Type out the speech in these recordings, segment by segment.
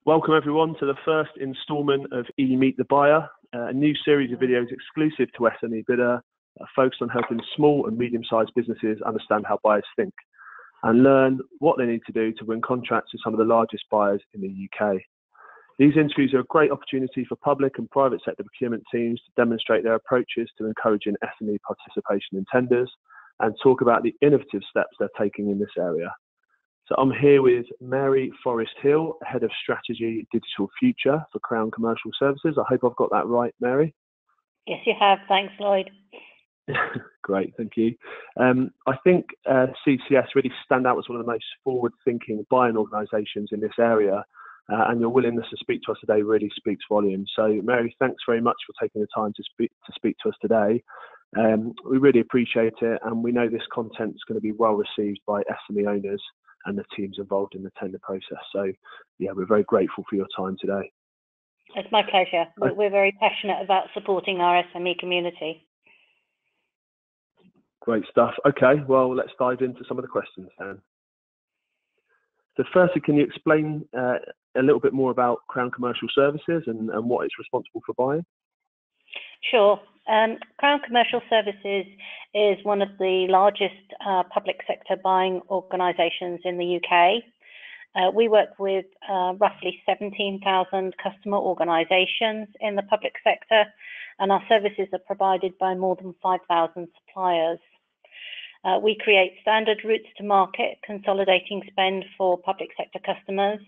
Welcome everyone to the first instalment of eMeet the Buyer, a new series of videos exclusive to SME Bidder, focused on helping small and medium-sized businesses understand how buyers think and learn what they need to do to win contracts with some of the largest buyers in the UK. These interviews are a great opportunity for public and private sector procurement teams to demonstrate their approaches to encouraging SME participation in tenders and talk about the innovative steps they're taking in this area. So I'm here with Mary Forrest-Hill, Head of Strategy Digital Future for Crown Commercial Services. I hope I've got that right, Mary. Yes, you have. Thanks, Lloyd. Great, thank you. I think CCS really stand out as one of the most forward-thinking buying organisations in this area, and your willingness to speak to us today really speaks volumes. So, Mary, thanks very much for taking the time to speak to us today. We really appreciate it, and we know this content is going to be well received by SME owners and the teams involved in the tender process. So, yeah, we're very grateful for your time today. It's my pleasure. We're very passionate about supporting our SME community. Great stuff. Okay, well, let's dive into some of the questions then. So firstly, can you explain a little bit more about Crown Commercial Services and what it's responsible for buying? Sure. Crown Commercial Services is one of the largest public sector buying organisations in the UK. We work with roughly 17,000 customer organisations in the public sector, and our services are provided by more than 5,000 suppliers. We create standard routes to market, consolidating spend for public sector customers,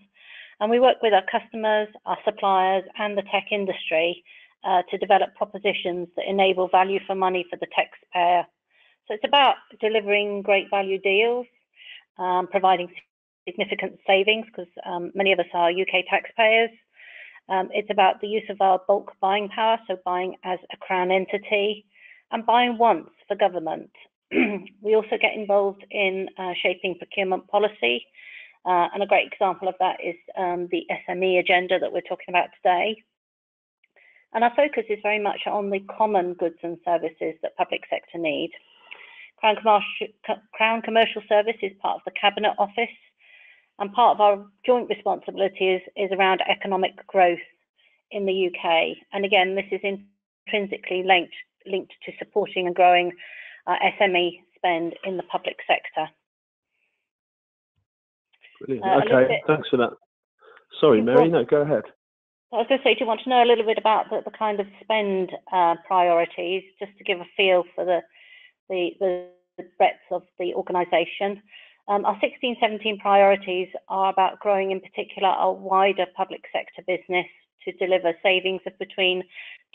and we work with our customers, our suppliers, and the tech industry to develop propositions that enable value for money for the taxpayer. So it's about delivering great value deals, providing significant savings because many of us are UK taxpayers. It's about the use of our bulk buying power, so buying as a Crown entity, and buying once for government. We also get involved in shaping procurement policy, and a great example of that is the SME agenda that we're talking about today. And our focus is very much on the common goods and services that public sector need. Crown Commercial Service is part of the Cabinet Office, and part of our joint responsibility is around economic growth in the UK. And again, this is intrinsically linked to supporting and growing SME spend in the public sector. Brilliant. Okay, thanks for that. Sorry, Mary, no, go ahead. I was going to say, do you want to know a little bit about the kind of spend priorities, just to give a feel for the breadth of the organisation? Our 16-17 priorities are about growing, in particular, our wider public sector business to deliver savings of between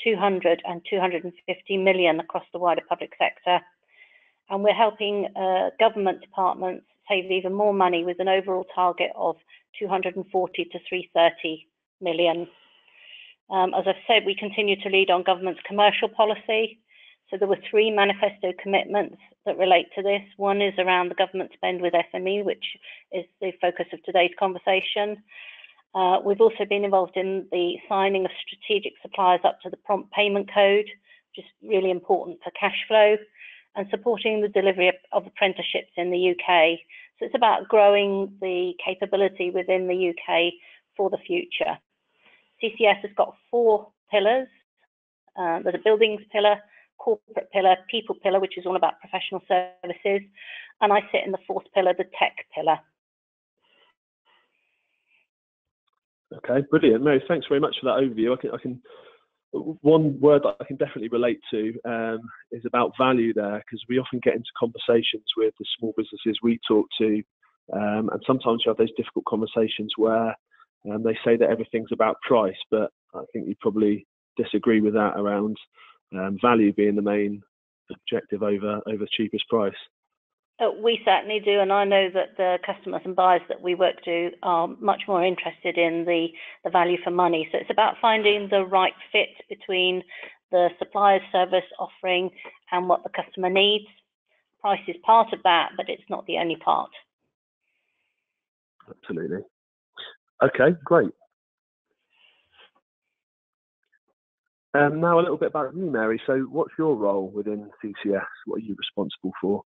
200 and 250 million across the wider public sector. And we're helping government departments save even more money with an overall target of 240 to 330 million. As I've said, we continue to lead on government's commercial policy. So there were 3 manifesto commitments that relate to this. One is around the government spend with SME, which is the focus of today's conversation. We've also been involved in the signing of strategic suppliers up to the prompt payment code, which is really important for cash flow, and supporting the delivery of apprenticeships in the UK. So it's about growing the capability within the UK for the future. CCS has got 4 pillars. There's a buildings pillar, corporate pillar, people pillar, which is all about professional services, and I sit in the 4th pillar, the tech pillar. Okay, brilliant. Mary, thanks very much for that overview. I can one word that I can definitely relate to is about value there, because we often get into conversations with the small businesses we talk to, and sometimes you have those difficult conversations where they say that everything's about price, but I think you probably disagree with that around value being the main objective over cheapest price. We certainly do, and I know that the customers and buyers that we work to are much more interested in the value for money. So it's about finding the right fit between the supplier's service offering and what the customer needs. Price is part of that, but it's not the only part. Absolutely. Okay, great. Now a little bit about you, Mary. So what's your role within CCS? What are you responsible for?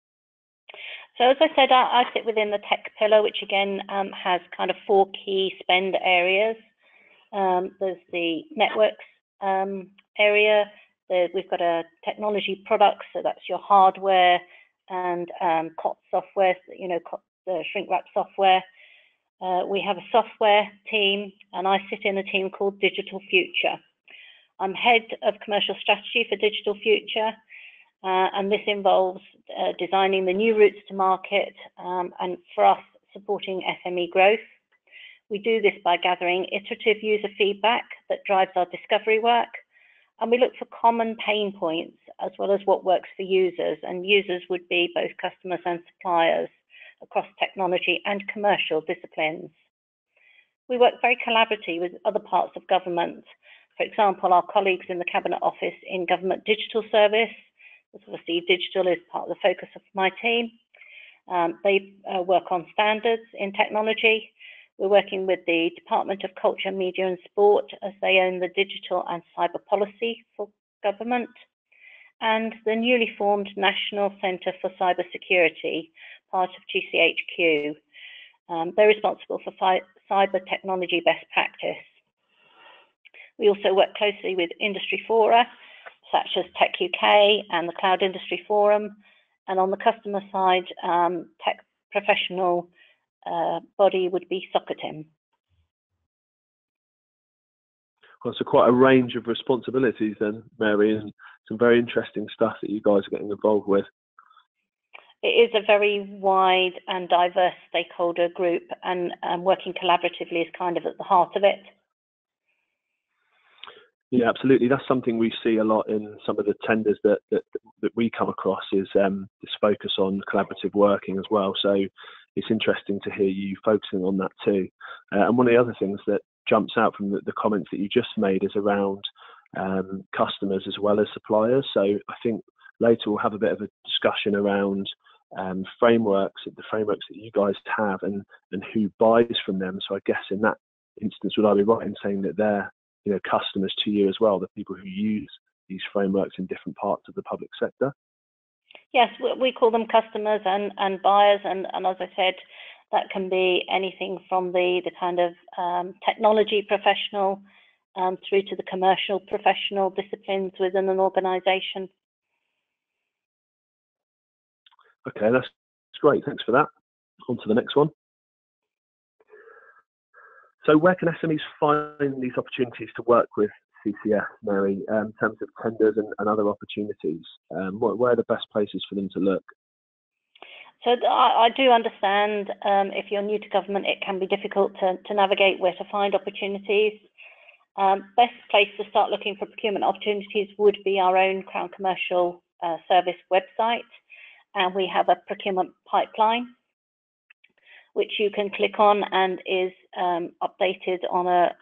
So as I said, I sit within the tech pillar, which again has kind of 4 key spend areas. There's the networks area. We've got a technology products, so that's your hardware and COT software, the shrink wrap software. We have a software team, and I sit in a team called Digital Future. I'm head of commercial strategy for Digital Future, and this involves designing the new routes to market, and for us, supporting SME growth. We do this by gathering iterative user feedback that drives our discovery work, and we look for common pain points as well as what works for users, and users would be both customers and suppliers across technology and commercial disciplines. We work very collaboratively with other parts of government. For example, our colleagues in the Cabinet Office in Government Digital Service, obviously digital is part of the focus of my team. They work on standards in technology. We're working with the Department of Culture, Media and Sport as they own the digital and cyber policy for government, and the newly formed National Centre for Cyber Security, part of GCHQ. They're responsible for cyber technology best practice. We also work closely with industry fora, such as Tech UK and the Cloud Industry Forum, and on the customer side, tech professional body would be Soccertim. Well, so quite a range of responsibilities then, Mary, and some very interesting stuff that you guys are getting involved with. It is a very wide and diverse stakeholder group, and working collaboratively is kind of at the heart of it. Yeah, absolutely. That's something we see a lot in some of the tenders that we come across, is this focus on collaborative working as well. So it's interesting to hear you focusing on that too. And one of the other things that jumps out from the comments that you just made is around customers as well as suppliers. So I think later we'll have a bit of a discussion around the frameworks that you guys have and who buys from them. So I guess in that instance, would I be right in saying that they're customers to you as well, the people who use these frameworks in different parts of the public sector? Yes, we call them customers and buyers, and as I said, that can be anything from the kind of technology professional through to the commercial professional disciplines within an organisation. Okay, that's great. Thanks for that. On to the next one. So where can SMEs find these opportunities to work with CCS, Mary, in terms of tenders and other opportunities? Where are the best places for them to look? So I do understand if you're new to government, it can be difficult to navigate where to find opportunities. Best place to start looking for procurement opportunities would be our own Crown Commercial Service website, and we have a procurement pipeline which you can click on and is updated on a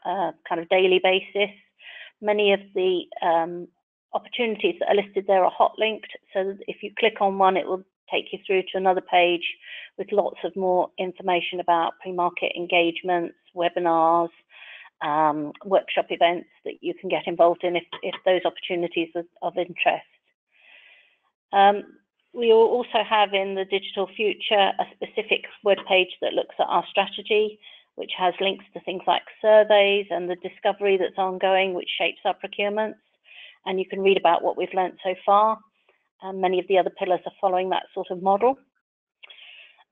kind of daily basis. Many of the opportunities that are listed there are hot linked, so that if you click on one, it will take you through to another page with lots of more information about pre-market engagements, webinars, workshop events that you can get involved in if those opportunities are of interest. We will also have in the Digital Future a specific web page that looks at our strategy, which has links to things like surveys and the discovery that's ongoing, which shapes our procurements. And you can read about what we've learned so far. And many of the other pillars are following that sort of model.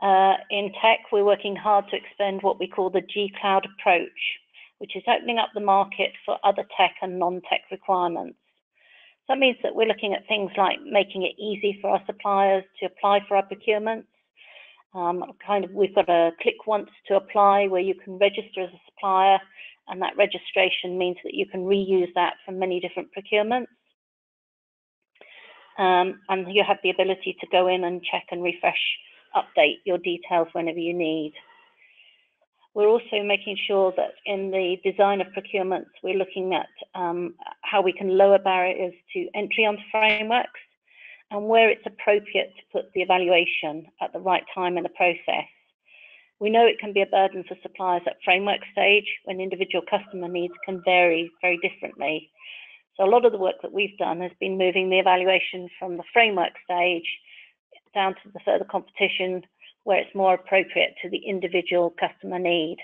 In tech, we're working hard to extend what we call the G-Cloud approach, which is opening up the market for other tech and non-tech requirements. So that means that we're looking at things like making it easy for our suppliers to apply for our procurements. We've got a click once to apply where you can register as a supplier, and that registration means that you can reuse that for many different procurements. And you have the ability to go in and check and refresh, update your details whenever you need. We're also making sure that in the design of procurements, we're looking at how we can lower barriers to entry onto frameworks and where it's appropriate to put the evaluation at the right time in the process. We know it can be a burden for suppliers at framework stage when individual customer needs can vary very differently. So a lot of the work that we've done has been moving the evaluation from the framework stage down to the further competition where it's more appropriate to the individual customer need.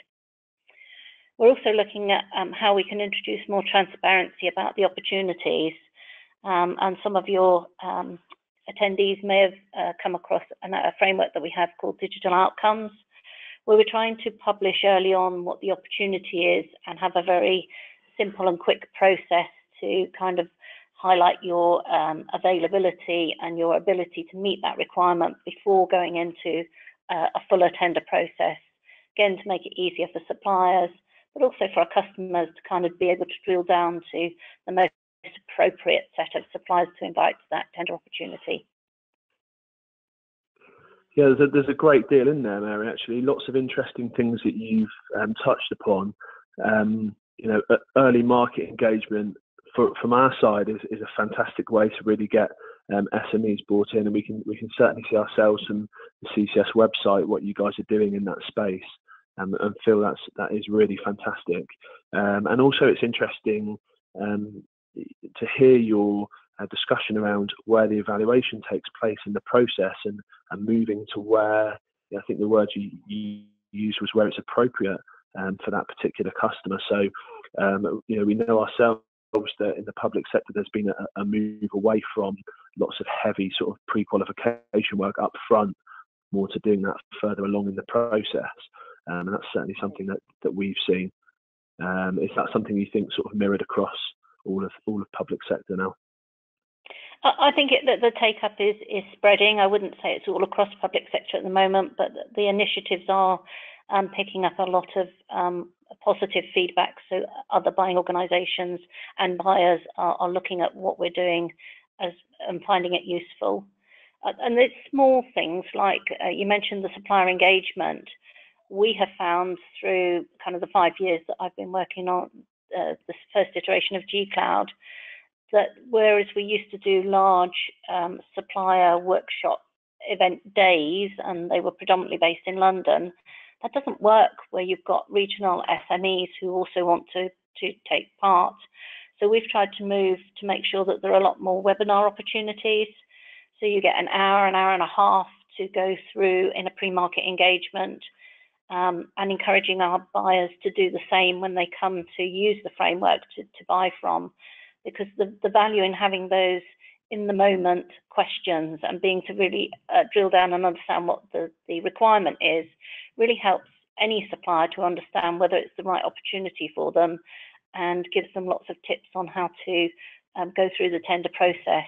We're also looking at how we can introduce more transparency about the opportunities, and some of your attendees may have come across a framework that we have called Digital Outcomes, where we're trying to publish early on what the opportunity is and have a very simple and quick process to kind of highlight your availability and your ability to meet that requirement before going into a fuller tender process. Again, to make it easier for suppliers, but also for our customers to kind of be able to drill down to the most appropriate set of suppliers to invite to that tender opportunity. Yeah, there's a great deal in there, Mary, actually. Lots of interesting things that you've touched upon. You know, early market engagement from our side is a fantastic way to really get SMEs brought in, and we can certainly see ourselves from the CCS website what you guys are doing in that space, and feel that is really fantastic. And also it's interesting to hear your discussion around where the evaluation takes place in the process, and moving to where, I think the word you used was where it's appropriate for that particular customer. So you know, we know ourselves that in the public sector there's been a move away from lots of heavy sort of pre-qualification work up front, more to doing that further along in the process, and that's certainly something that we've seen. Is that something you think sort of mirrored across all of public sector now? I think that the take-up is spreading. I wouldn't say it's all across public sector at the moment, but the initiatives are picking up a lot of positive feedback. So other buying organisations and buyers are looking at what we're doing and finding it useful. And it's small things like you mentioned the supplier engagement. We have found through kind of the 5 years that I've been working on this first iteration of G-Cloud, that whereas we used to do large supplier workshop event days, and they were predominantly based in London, that doesn't work where you've got regional SMEs who also want to take part. So we've tried to move to make sure that there are a lot more webinar opportunities. So you get an hour and a half to go through in a pre-market engagement, and encouraging our buyers to do the same when they come to use the framework to buy from, because the value in having those in the moment questions and being to really drill down and understand what the requirement is really helps any supplier to understand whether it's the right opportunity for them, and gives them lots of tips on how to go through the tender process,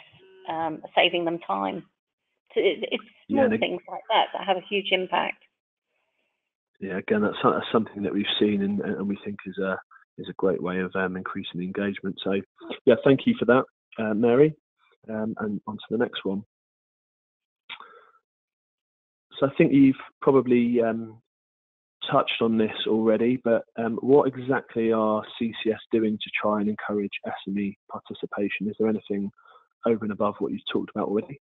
saving them time. So it's small things like that have a huge impact. Yeah, again, that's something that we've seen and we think is a great way of increasing the engagement. So, yeah, thank you for that, Mary. And on to the next one. So I think you've probably touched on this already, but what exactly are CCS doing to try and encourage SME participation? Is there anything over and above what you've talked about already?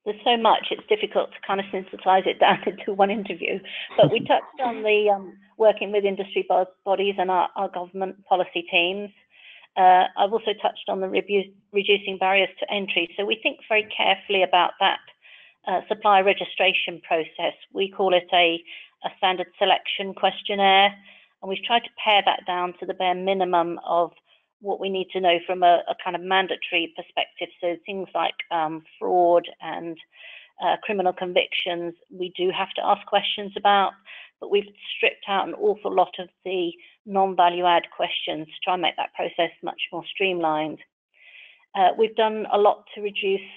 There's so much, it's difficult to kind of synthesize it down into one interview. But we touched on the working with industry bodies and our government policy teams. I've also touched on the reducing barriers to entry. So we think very carefully about that supplier registration process. We call it a standard selection questionnaire, and we've tried to pare that down to the bare minimum of what we need to know from a kind of mandatory perspective. So things like fraud and criminal convictions, we do have to ask questions about, but we've stripped out an awful lot of the non-value add questions to try and make that process much more streamlined. We've done a lot to reduce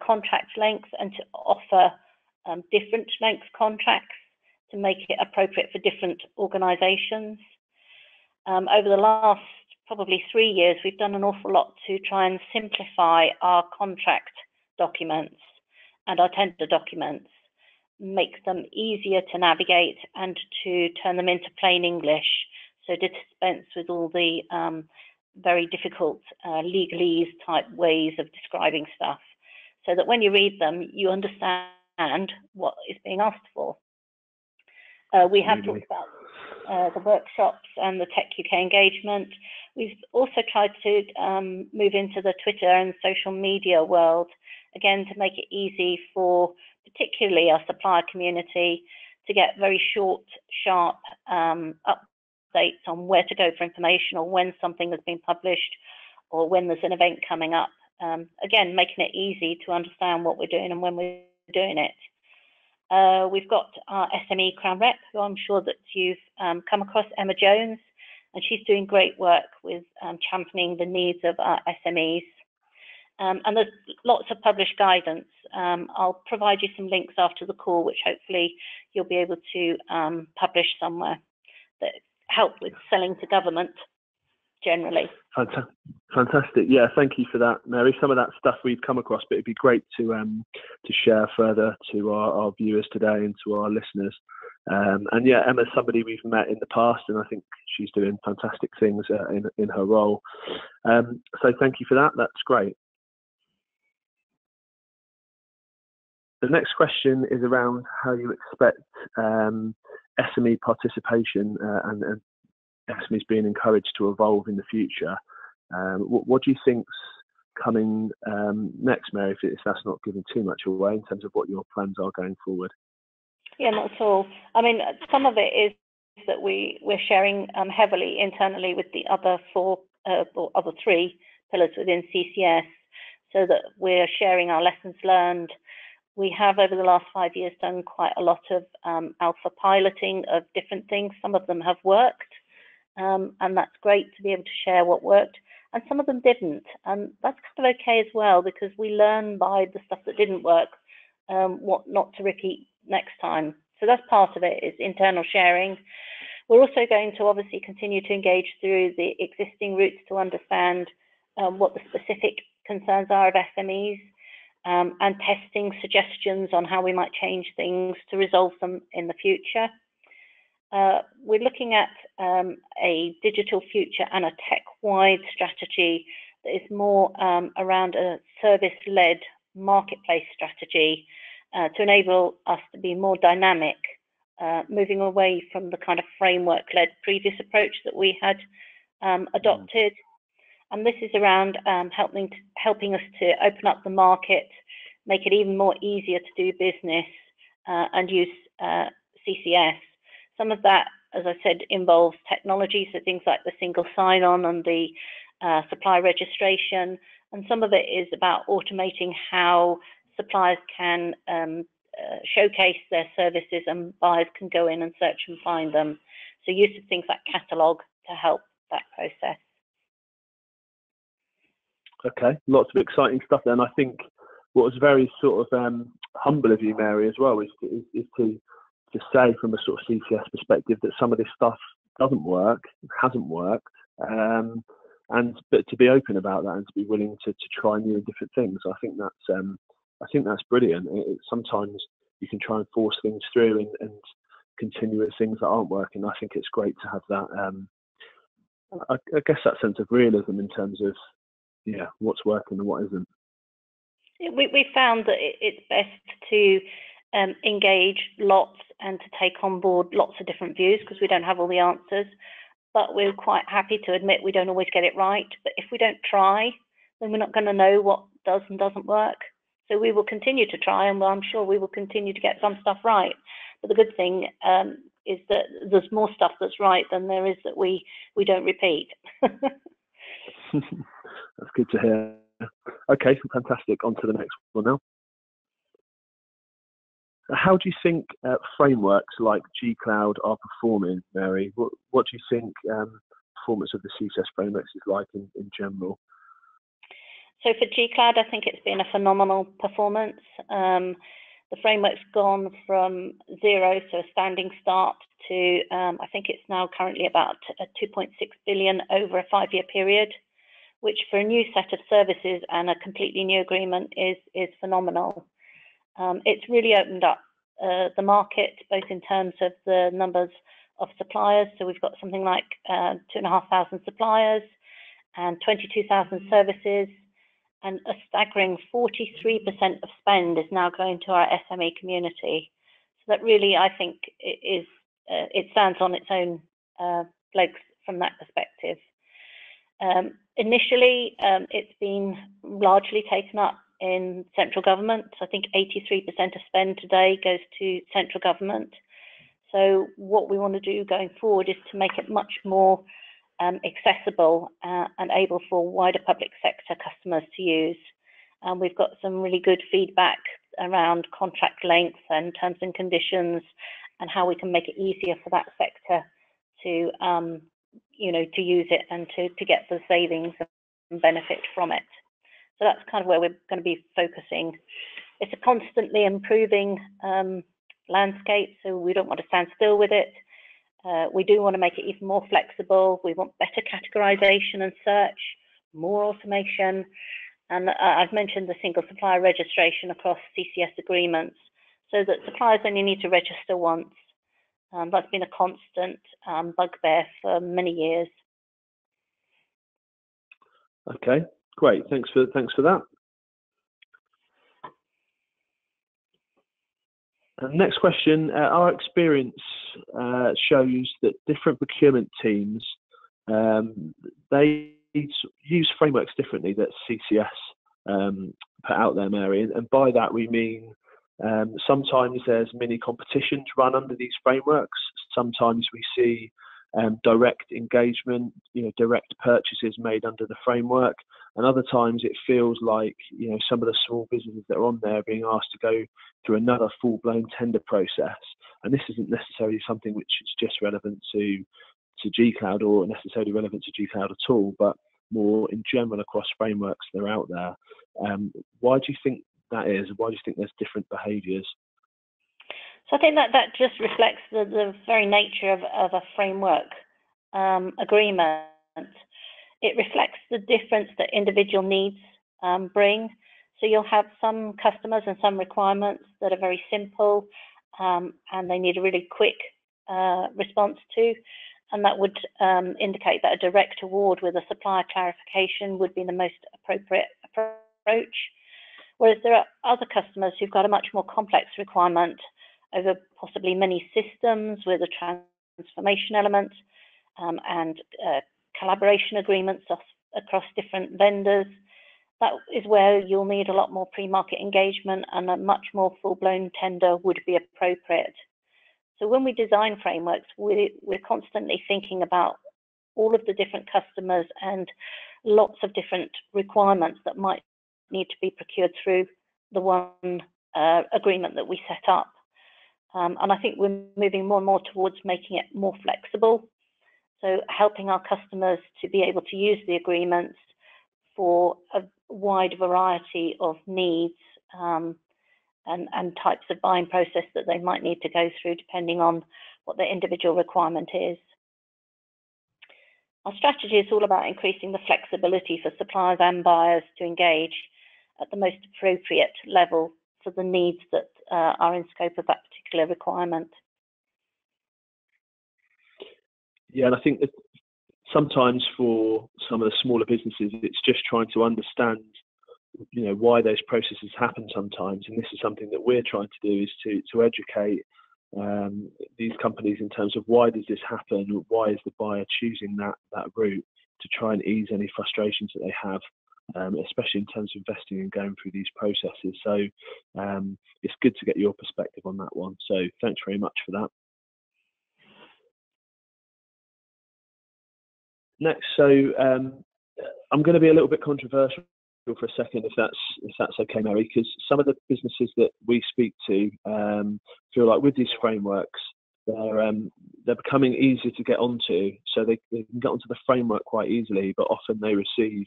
contract length and to offer different length contracts to make it appropriate for different organisations. Over the last probably 3 years, we've done an awful lot to try and simplify our contract documents and our tender documents, make them easier to navigate and to turn them into plain English, so dispense with all the very difficult legalese type ways of describing stuff, so that when you read them, you understand what is being asked for. We have talked about the workshops and the Tech UK engagement. We've also tried to move into the Twitter and social media world, again, to make it easy for particularly our supplier community to get very short, sharp updates on where to go for information, or when something has been published, or when there's an event coming up. Again, making it easy to understand what we're doing and when we're doing it. We've got our SME Crown Rep, who I'm sure that you've come across, Emma Jones, and she's doing great work with championing the needs of our SMEs. And there's lots of published guidance. I'll provide you some links after the call, which hopefully you'll be able to publish somewhere, that help with selling to government generally. Fantastic. Yeah, thank you for that, Mary. Some of that stuff we've come across, but it'd be great to share further to our viewers today and to our listeners. And yeah, Emma's somebody we've met in the past, and I think she's doing fantastic things in her role. So thank you for that. That's great. The next question is around how you expect SME participation and SMEs being encouraged to evolve in the future. What do you think's coming next, Mary, if that's not giving too much away in terms of what your plans are going forward? Yeah, not at all. I mean, some of it is that we're sharing heavily internally with the other four or other three pillars within CCS, so that we're sharing our lessons learned. We have, over the last 5 years, done quite a lot of alpha piloting of different things. Some of them have worked, and that's great to be able to share what worked, and some of them didn't. And that's kind of okay as well, because we learn by the stuff that didn't work, what not to repeat next time. So that's part of it, is internal sharing. We're also going to obviously continue to engage through the existing routes to understand what the specific concerns are of SMEs, and testing suggestions on how we might change things to resolve them in the future. We're looking at a digital future and a tech-wide strategy that is more around a service-led marketplace strategy to enable us to be more dynamic, moving away from the kind of framework-led previous approach that we had adopted. And this is around helping us to open up the market, make it even more easier to do business and use CCS. Some of that, as I said, involves technology, so things like the single sign-on and the supplier registration. And some of it is about automating how suppliers can showcase their services and buyers can go in and search and find them. So use of things like catalogue to help that process. Okay, lots of exciting stuff then. I think what was very sort of humble of you, Mary, as well, is to say from a sort of CCS perspective that some of this stuff doesn't work, hasn't worked, but to be open about that and to be willing to try new and different things. I think that's brilliant. Sometimes you can try and force things through and continue with things that aren't working. I think it's great to have that. I guess that sense of realism in terms of what's working and what isn't. We found that it's best to engage lots and to take on board lots of different views, because we don't have all the answers, but we're quite happy to admit we don't always get it right. But if we don't try, then we're not going to know what does and doesn't work. So we will continue to try, and I'm sure we will continue to get some stuff right. But the good thing is that there's more stuff that's right than there is that we don't repeat. That's good to hear. Okay, fantastic. On to the next one now. How do you think frameworks like G-Cloud are performing, Mary? What do you think performance of the CCS frameworks is like in general? So for G-Cloud, I think it's been a phenomenal performance. The framework's gone from zero, so a standing start, to I think it's now currently about 2.6 billion over a 5-year period, which for a new set of services and a completely new agreement is phenomenal. It's really opened up the market, both in terms of the numbers of suppliers. So we've got something like 2,500 suppliers and 22,000 services, and a staggering 43% of spend is now going to our SME community. So that really, I think, it stands on its own legs from that perspective. Initially, it's been largely taken up in central government. I think 83% of spend today goes to central government. So what we want to do going forward is to make it much more accessible and able for wider public sector customers to use. And we've got some really good feedback around contract length and terms and conditions, and how we can make it easier for that sector to, to use it and to get the savings and benefit from it. So that's kind of where we're going to be focusing. It's a constantly improving landscape, so we don't want to stand still with it. We do want to make it even more flexible. We want better categorization and search, more automation. And I've mentioned the single supplier registration across CCS agreements, so that suppliers only need to register once. That's been a constant bugbear for many years. Okay, great. Thanks for that. Next question. Our experience shows that different procurement teams, they use frameworks differently that CCS put out there, Mary. And by that we mean sometimes there's mini competitions run under these frameworks. Sometimes we see direct engagement, direct purchases made under the framework. And other times it feels like, some of the small businesses that are on there are being asked to go through another full-blown tender process. And this isn't necessarily something which is just relevant to G-Cloud or necessarily relevant to G-Cloud at all, but more in general across frameworks that are out there. Why do you think that is? Why do you think there's different behaviours? So I think that just reflects the very nature of a framework agreement. It reflects the difference that individual needs bring. So you'll have some customers and some requirements that are very simple and they need a really quick response to, and that would indicate that a direct award with a supplier clarification would be the most appropriate approach. Whereas there are other customers who've got a much more complex requirement over possibly many systems with a transformation element and collaboration agreements across different vendors. That is where you'll need a lot more pre-market engagement, and a much more full-blown tender would be appropriate. So when we design frameworks, we're constantly thinking about all of the different customers and lots of different requirements that might need to be procured through the one agreement that we set up. And I think we're moving more and more towards making it more flexible. So helping our customers to be able to use the agreements for a wide variety of needs and types of buying process that they might need to go through depending on what their individual requirement is. Our strategy is all about increasing the flexibility for suppliers and buyers to engage at the most appropriate level for the needs that are in scope of that particular requirement. Yeah, and I think that sometimes for some of the smaller businesses, it's just trying to understand, why those processes happen sometimes. And this is something that we're trying to do, is to educate these companies in terms of why does this happen? Why is the buyer choosing that route, to try and ease any frustrations that they have, especially in terms of investing and going through these processes. So it's good to get your perspective on that one. So thanks very much for that. Next, so I'm going to be a little bit controversial for a second, if that's okay, Mary, because some of the businesses that we speak to feel like with these frameworks, they're becoming easier to get onto, so they can get onto the framework quite easily, but often they receive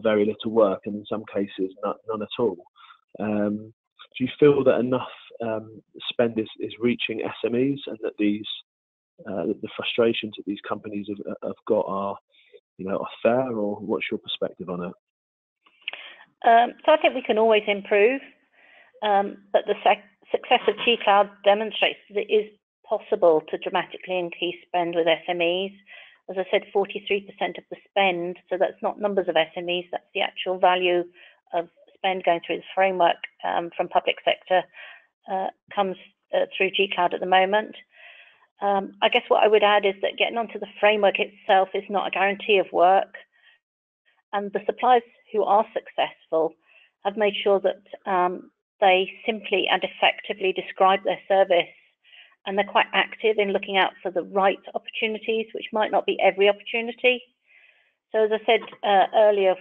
very little work, and in some cases none at all. Do you feel that enough spend is reaching SMEs, and that the frustrations that these companies have got are fair, or what's your perspective on it? So I think we can always improve, but the success of G-Cloud demonstrates that it is possible to dramatically increase spend with SMEs. As I said, 43% of the spend, so that's not numbers of SMEs, that's the actual value of spend going through the framework from public sector comes through G-Cloud at the moment. I guess what I would add is that getting onto the framework itself is not a guarantee of work, and the suppliers who are successful have made sure that they simply and effectively describe their service and they're quite active in looking out for the right opportunities, which might not be every opportunity. So as I said earlier,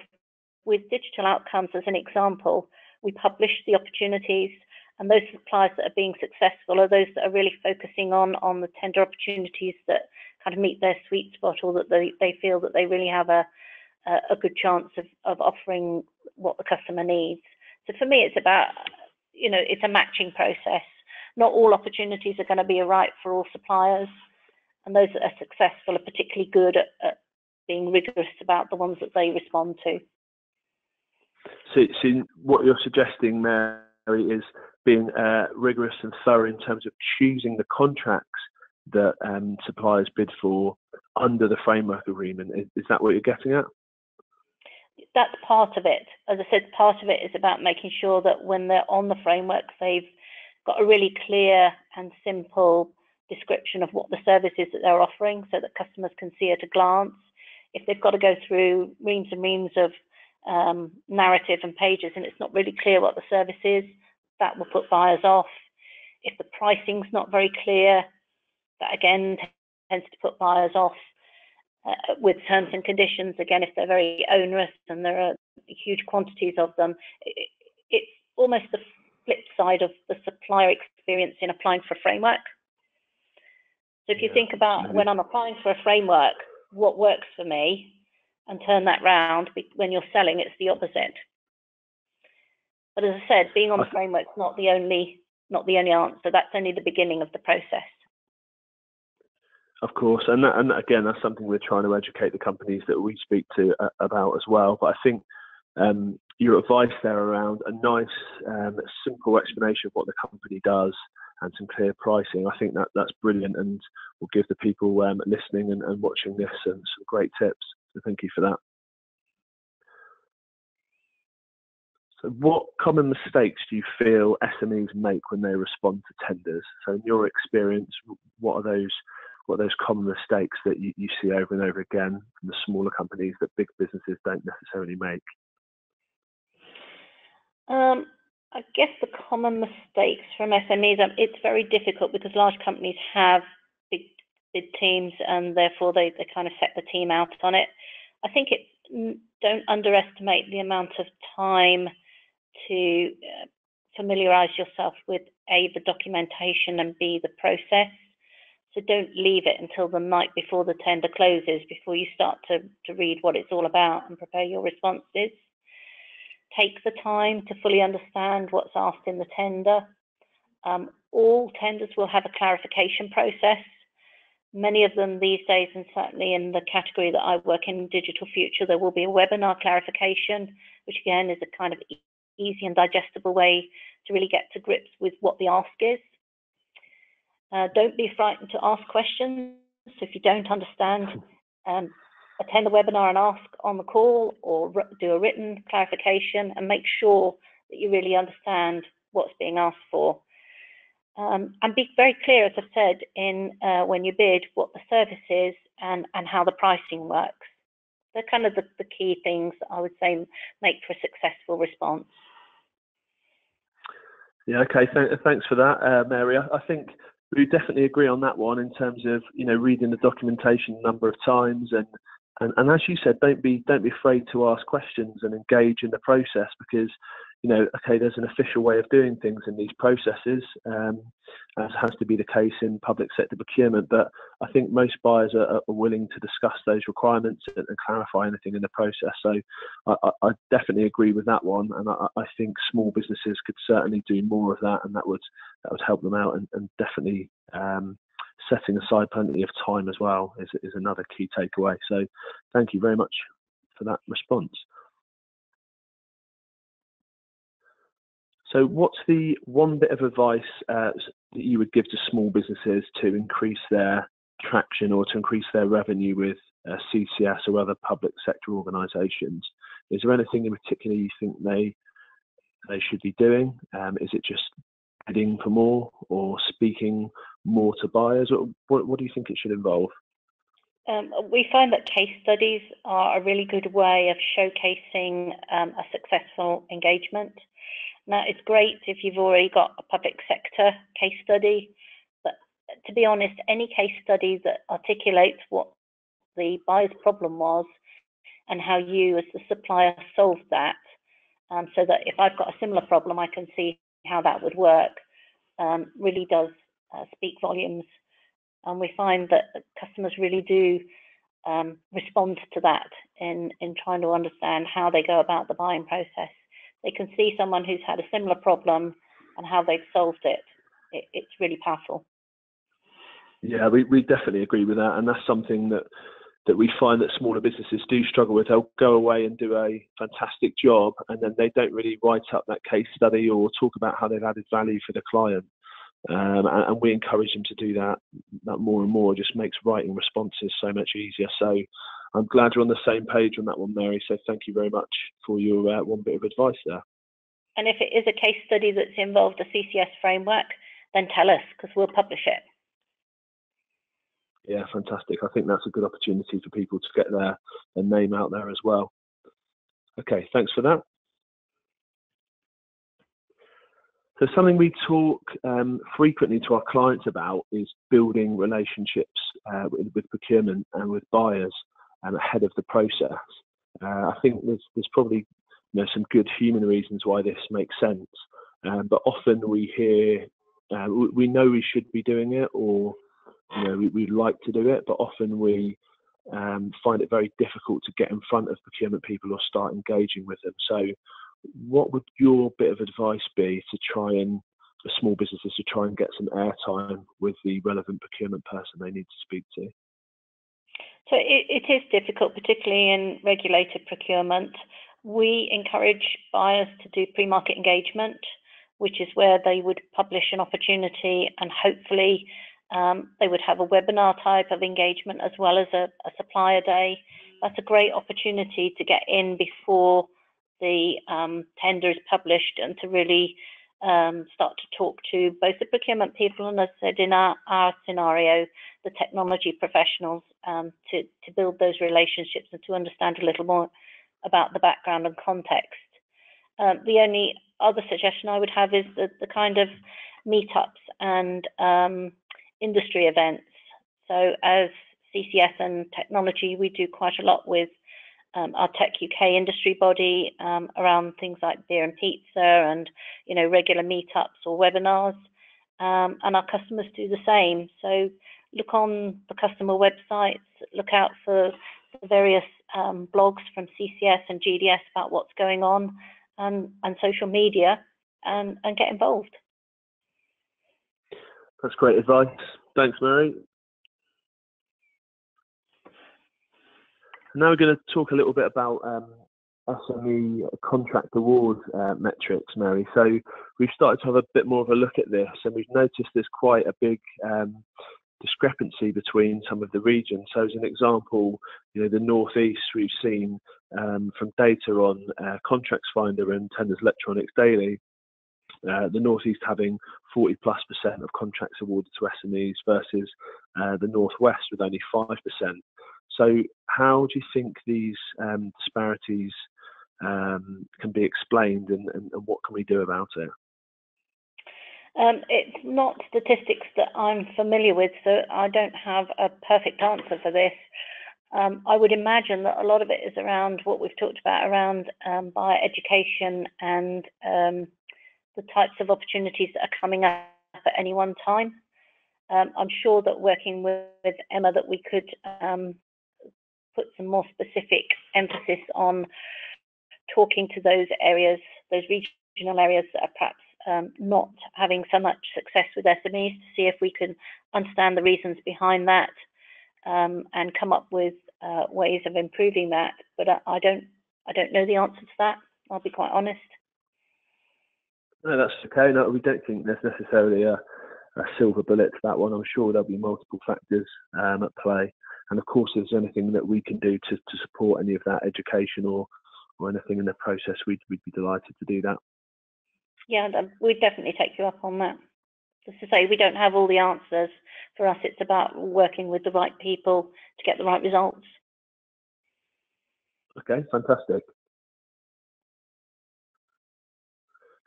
with digital outcomes as an example, we publish the opportunities, and those suppliers that are being successful are those that are really focusing on the tender opportunities that kind of meet their sweet spot, or that they feel that they really have a good chance of offering what the customer needs. So for me, it's about, it's a matching process. Not all opportunities are going to be right for all suppliers, and those that are successful are particularly good at being rigorous about the ones that they respond to. So what you're suggesting, Mary, is being rigorous and thorough in terms of choosing the contracts that suppliers bid for under the framework agreement. Is that what you're getting at? That's part of it. As I said, part of it is about making sure that when they're on the framework, they've got a really clear and simple description of what the service is that they're offering, so that customers can see at a glance. If they've got to go through reams and reams of narrative and pages and it's not really clear what the service is, that will put buyers off. If the pricing's not very clear, that again tends to put buyers off. With terms and conditions, again, if they're very onerous and there are huge quantities of them, it's almost the flip side of the supplier experience in applying for a framework. So if you think about when I'm applying for a framework, what works for me, and turn that round, when you're selling, it's the opposite. But as I said, being on the framework is not the only answer. That's only the beginning of the process. Of course, and again, that's something we're trying to educate the companies that we speak to about as well. But I think your advice there around a nice, simple explanation of what the company does and some clear pricing, I think that's brilliant, and will give the people listening and watching this some great tips. So thank you for that. So what common mistakes do you feel SMEs make when they respond to tenders? So in your experience, what are those common mistakes that you see over and over again from the smaller companies that big businesses don't necessarily make? I guess the common mistakes from SMEs, it's very difficult because large companies have big teams, and therefore they kind of set the team out on it. I think don't underestimate the amount of time to familiarise yourself with A, the documentation, and B, the process. So don't leave it until the night before the tender closes before you start to read what it's all about and prepare your responses. Take the time to fully understand what's asked in the tender. All tenders will have a clarification process. Many of them these days, and certainly in the category that I work in, Digital Future, there will be a webinar clarification, which again is a kind of easy and digestible way to really get to grips with what the ask is. Don't be frightened to ask questions. So if you don't understand, attend the webinar and ask on the call, or do a written clarification, and make sure that you really understand what's being asked for. And be very clear, as I said, in when you bid, what the service is and how the pricing works. They're kind of the key things that I would say make for a successful response. Yeah, okay, thanks for that, Mary. I think we definitely agree on that one in terms of reading the documentation a number of times, and as you said, don't be afraid to ask questions and engage in the process, because okay, there's an official way of doing things in these processes, as has to be the case in public sector procurement. But I think most buyers are willing to discuss those requirements and clarify anything in the process. So I definitely agree with that one, and I think small businesses could certainly do more of that, and that would help them out, and definitely setting aside plenty of time as well is another key takeaway. So thank you very much for that response. So what's the one bit of advice that you would give to small businesses to increase their traction or to increase their revenue with CCS or other public sector organisations? Is there anything in particular you think they should be doing? Is it just bidding for more or speaking more to buyers? Or what do you think it should involve? We find that case studies are a really good way of showcasing a successful engagement. Now, it's great if you've already got a public sector case study, but to be honest, any case study that articulates what the buyer's problem was and how you as the supplier solved that, so that if I've got a similar problem, I can see how that would work, really does speak volumes. And we find that customers really do respond to that in trying to understand how they go about the buying process. They can see someone who's had a similar problem and how they've solved it. It's really powerful. Yeah, we definitely agree with that, and that's something that we find that smaller businesses do struggle with. They'll go away and do a fantastic job, and then they don't really write up that case study or talk about how they've added value for the client. And we encourage them to do that more and more. It just makes writing responses so much easier. So I'm glad you're on the same page on that one, Mary. So thank you very much for your one bit of advice there. And if it is a case study that's involved a CCS framework, then tell us, because we'll publish it. Yeah, fantastic. I think that's a good opportunity for people to get their name out there as well. Okay, thanks for that. So something we talk frequently to our clients about is building relationships with procurement and with buyers ahead of the process. I think there's probably some good human reasons why this makes sense, but often we hear we know we should be doing it, or we'd like to do it, but often we find it very difficult to get in front of procurement people or start engaging with them. So what would your bit of advice be to try and, for small businesses, to try and get some airtime with the relevant procurement person they need to speak to? So it is difficult, particularly in regulated procurement. We encourage buyers to do pre-market engagement, which is where they would publish an opportunity, and hopefully they would have a webinar type of engagement as well as a supplier day. That's a great opportunity to get in before the tender is published, and to really start to talk to both the procurement people and, as I said, in our scenario, the technology professionals, to build those relationships and to understand a little more about the background and context. The only other suggestion I would have is the kind of meetups and industry events. So as CCS and technology, we do quite a lot with our Tech UK industry body around things like beer and pizza and regular meetups or webinars, and our customers do the same. So look on the customer websites, look out for the various blogs from CCS and GDS about what's going on, and social media, and get involved. That's great advice. Thanks, Mary. Now we're going to talk a little bit about SME contract award metrics, Mary. So we've started to have a bit more of a look at this, and we've noticed there's quite a big discrepancy between some of the regions. So as an example, the North East, we've seen from data on Contracts Finder and Tenders Electronics Daily, the North East having 40+% of contracts awarded to SMEs versus the Northwest with only 5%. So how do you think these disparities can be explained, and what can we do about it? It's not statistics that I'm familiar with, so I don't have a perfect answer for this. I would imagine that a lot of it is around what we've talked about around buyer education and the types of opportunities that are coming up at any one time. I'm sure that working with Emma, that we could put some more specific emphasis on talking to those areas, those regional areas that are perhaps not having so much success with SMEs, to see if we can understand the reasons behind that, and come up with ways of improving that. But I don't know the answer to that, I'll be quite honest. No, that's okay. No, we don't think there's necessarily a silver bullet to that one. I'm sure there'll be multiple factors at play. And of course, if there's anything that we can do to support any of that education or anything in the process, we'd be delighted to do that. Yeah, we'd definitely take you up on that. Just to say, we don't have all the answers. For us, it's about working with the right people to get the right results. Okay, fantastic.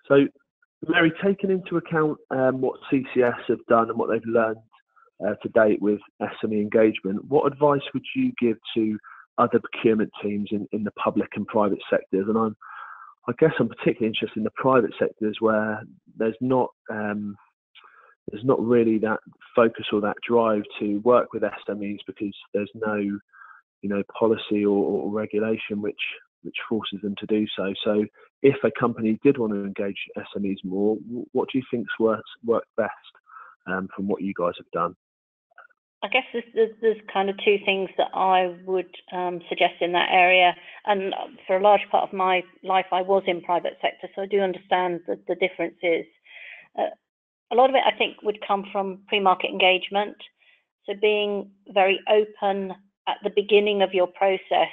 So, Mary, taking into account what CCS have done and what they've learned to date with SME engagement, what advice would you give to other procurement teams in the public and private sectors? And I guess I'm particularly interested in the private sectors where there's not really that focus or that drive to work with SMEs because there's no policy or regulation which forces them to do so. So if a company did want to engage SMEs more, what do you think's worked best from what you guys have done? I guess there's kind of two things that I would suggest in that area. And for a large part of my life, I was in private sector, so I do understand the differences. A lot of it, I think, would come from pre-market engagement. So being very open at the beginning of your process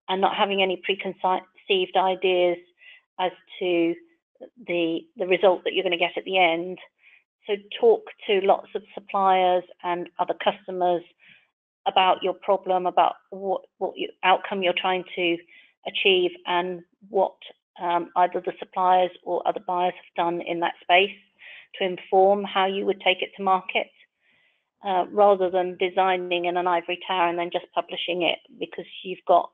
and not having any preconceived ideas as to the result that you're going to get at the end. So talk to lots of suppliers and other customers about your problem, about what outcome you're trying to achieve, and what either the suppliers or other buyers have done in that space to inform how you would take it to market, rather than designing in an ivory tower and then just publishing it because you've got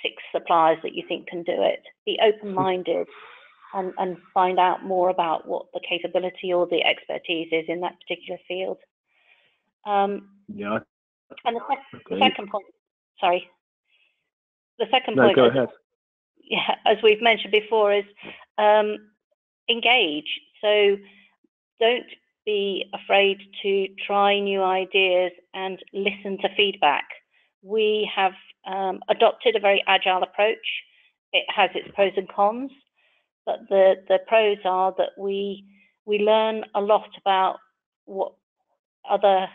6 suppliers that you think can do it. Be open-minded. And find out more about what the capability or the expertise is in that particular field. Yeah. And the second point, sorry. The second point, go ahead. Yeah, as we've mentioned before, is engage. So don't be afraid to try new ideas and listen to feedback. We have adopted a very agile approach. It has its pros and cons. But the pros are that we learn a lot about what other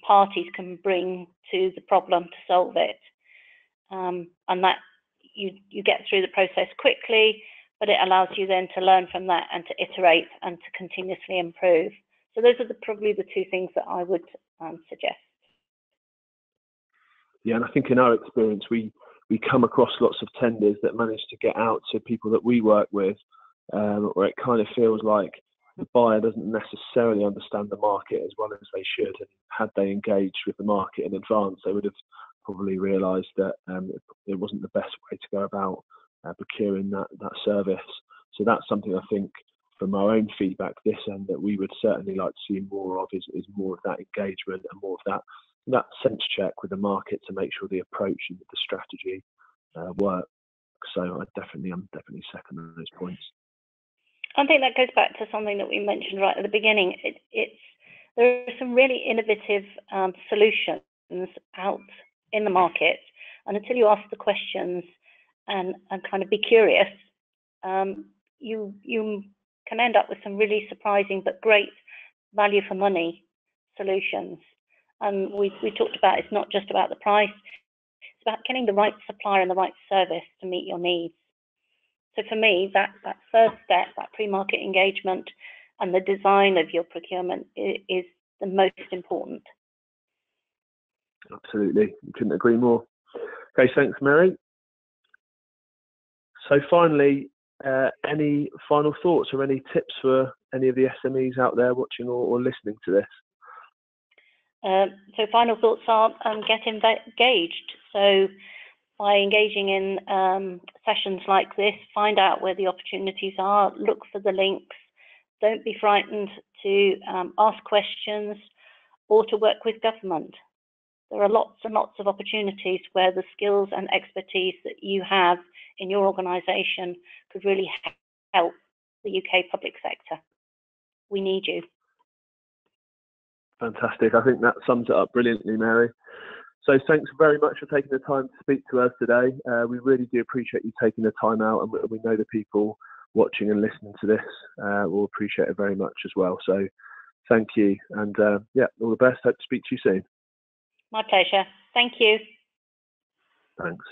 parties can bring to the problem to solve it, and that you get through the process quickly, but it allows you then to learn from that and to iterate and to continuously improve. So those are probably the 2 things that I would suggest. Yeah, and I think in our experience, we come across lots of tenders that manage to get out to people that we work with, where it kind of feels like the buyer doesn't necessarily understand the market as well as they should. And had they engaged with the market in advance, they would have probably realised that it wasn't the best way to go about procuring that service. So that's something I think from our own feedback this end that we would certainly like to see more of is more of that engagement and more of that sense check with the market to make sure the approach and the strategy work. So I'm definitely second those points. I think that goes back to something that we mentioned right at the beginning. There are some really innovative solutions out in the market, and until you ask the questions and kind of be curious, you can end up with some really surprising but great value for money solutions. And we talked about it's not just about the price, it's about getting the right supplier and the right service to meet your needs. So for me, that first step, that pre-market engagement and the design of your procurement is the most important. Absolutely, couldn't agree more. Okay, thanks, Mary. So finally, any final thoughts or any tips for any of the SMEs out there watching or listening to this? So final thoughts are get engaged. So by engaging in sessions like this, find out where the opportunities are, look for the links. Don't be frightened to ask questions or to work with government. There are lots and lots of opportunities where the skills and expertise that you have in your organisation could really help the UK public sector. We need you. Fantastic. I think that sums it up brilliantly, Mary. So thanks very much for taking the time to speak to us today. We really do appreciate you taking the time out, and we know the people watching and listening to this will appreciate it very much as well. So thank you, and yeah, all the best. Hope to speak to you soon. My pleasure. Thank you. Thanks.